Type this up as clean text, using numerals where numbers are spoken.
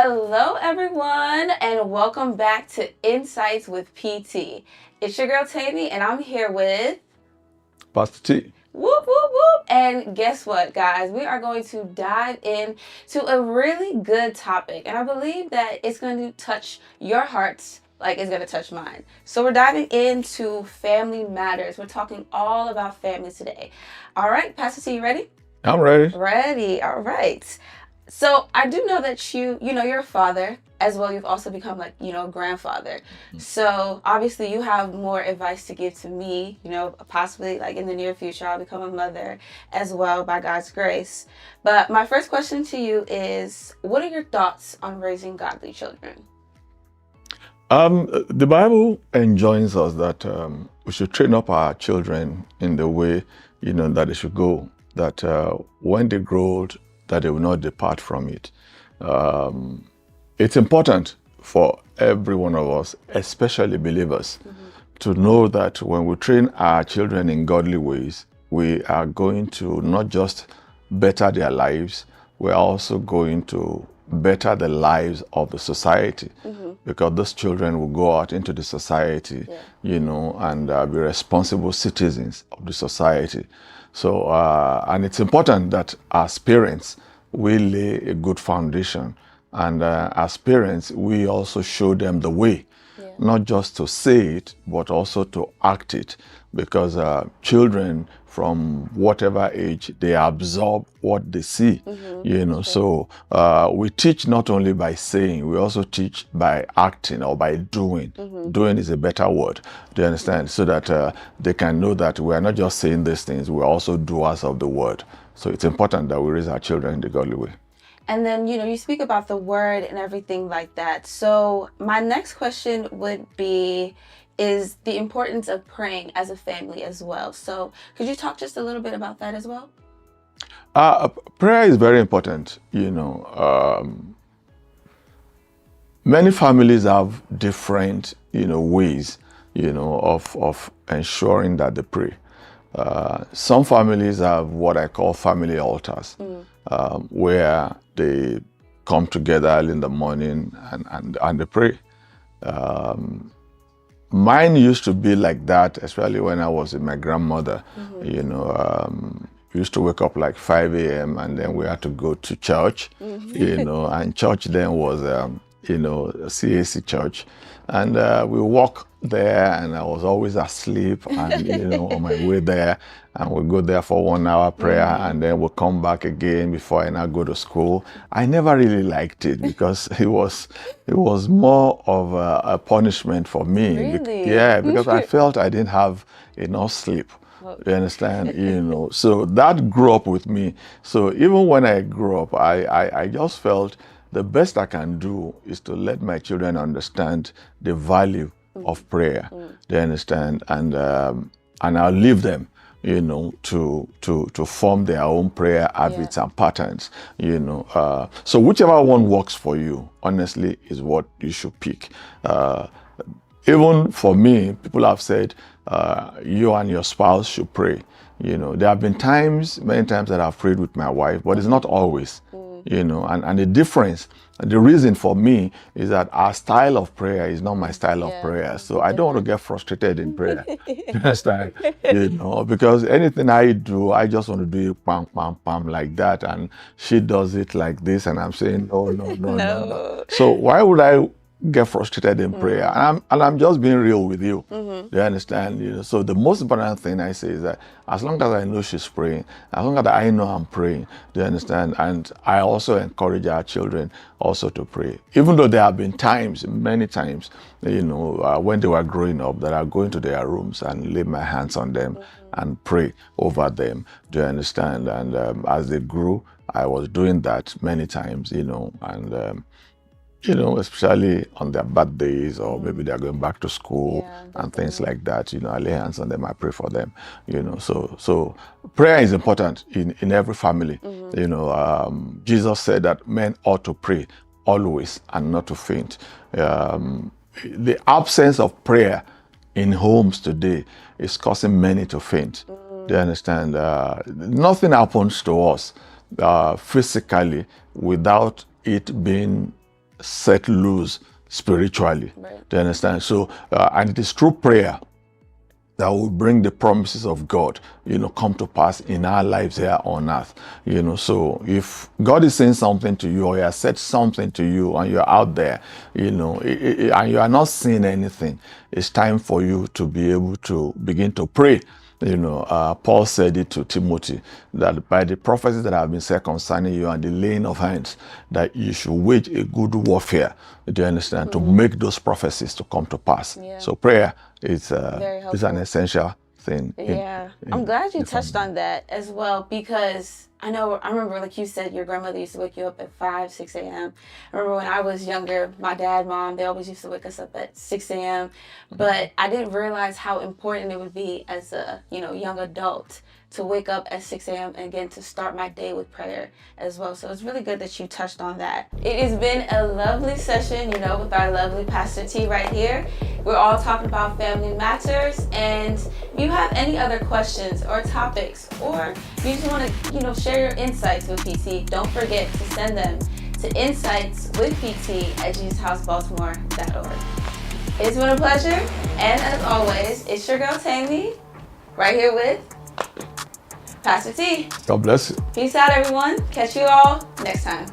Hello, everyone, and welcome back to Insights with PT. It's your girl Tammy, and I'm here with Pastor T. whoop whoop whoop. And guess what, guys? We are going to dive in to a really good topic, and I believe that it's going to touch your hearts like it's going to touch mine. So we're diving into family matters. We're talking all about family today. All right, Pastor T, you ready? I'm ready. Ready. All right. So I do know that you're a father as well. You've also become a grandfather. So obviously you have more advice to give to me, possibly like in the near future, I'll become a mother as well by God's grace. But my first question to you is, what are your thoughts on raising godly children? The Bible enjoins us that we should train up our children in the way, that they should go, that when they grow old, that they will not depart from it. It's important for every one of us, especially believers, to know that when we train our children in godly ways, we are going to not just better their lives, we're also going to better the lives of the society, because those children will go out into the society, and be responsible citizens of the society. So, and it's important that as parents, we lay a good foundation. And as parents, we also show them the way, not just to say it, but also to act it. Because children from whatever age, they absorb what they see, So we teach not only by saying, we also teach by acting or by doing. Doing is a better word, do you understand? So that they can know that we are not just saying these things, we're also doers of the word. So it's important that we raise our children in the godly way. And then, you speak about the word and everything like that. So my next question would be, is the importance of praying as a family as well. So could you talk just a little bit about that as well? Prayer is very important. Many families have different, ways, of ensuring that they pray. Some families have what I call family altars, where they come together early in the morning and they pray. Mine used to be like that, especially when I was with my grandmother. We used to wake up like 5 a.m. and then we had to go to church, and church then was, a CAC church. And we walk there and I was always asleep and, on my way there, and we go there for 1 hour prayer and then we'll come back again before I now go to school. I never really liked it because it was more of a punishment for me. Really? Because I felt I didn't have enough sleep. You understand? So that grew up with me. So even when I grew up, I just felt the best I can do is to let my children understand the value of prayer. They understand, and I'll leave them, to form their own prayer habits and patterns. So whichever one works for you, honestly, is what you should pick. Even for me, people have said you and your spouse should pray. There have been many times that I've prayed with my wife, but it's not always. And the difference, the reason for me is that our style of prayer is not my style of prayer. So I don't want to get frustrated in prayer. You understand? Because anything I do, I just want to do it pam, pam, pam like that. And she does it like this. And I'm saying, no. So why would I get frustrated in prayer? And I'm just being real with you. Do you understand? So the most important thing I say is that as long as I know she's praying, as long as I know I'm praying, do you understand? And I also encourage our children also to pray. Even though there have been many times, when they were growing up, that I go into their rooms and lay my hands on them and pray over them. Do you understand? And as they grew, I was doing that many times, and especially on their birthdays or maybe they're going back to school and things like that. I lay hands on them, I pray for them. So prayer is important in every family. Jesus said that men ought to pray always and not to faint. The absence of prayer in homes today is causing many to faint. Do you understand? Nothing happens to us physically without it being set loose spiritually. Right. Do you understand? So, and it is through prayer that will bring the promises of God, come to pass in our lives here on earth. So if God is saying something to you, or He has said something to you, and you're out there, and you are not seeing anything, it's time for you to be able to begin to pray. Paul said it to Timothy, that by the prophecies that have been said concerning you and the laying of hands, that you should wage a good warfare, do you understand, to make those prophecies to come to pass. Yeah. So prayer is Very an essential thing. Yeah, I'm glad you touched on that as well, because I remember, like you said, your grandmother used to wake you up at 5, 6 a.m. I remember when I was younger, my dad, mom, they always used to wake us up at 6 a.m. But I didn't realize how important it would be as a, young adult to wake up at 6 a.m. and again to start my day with prayer as well. So it's really good that you touched on that. It has been a lovely session, with our lovely Pastor T right here. We're all talking about family matters, and if you have any other questions or topics, or you just want to, share your insights with PT, don't forget to send them to insightswithpt@jesushousebaltimore.org. It's been a pleasure, and as always, it's your girl Tammy, right here with Pastor T. God bless you. Peace out, everyone. Catch you all next time.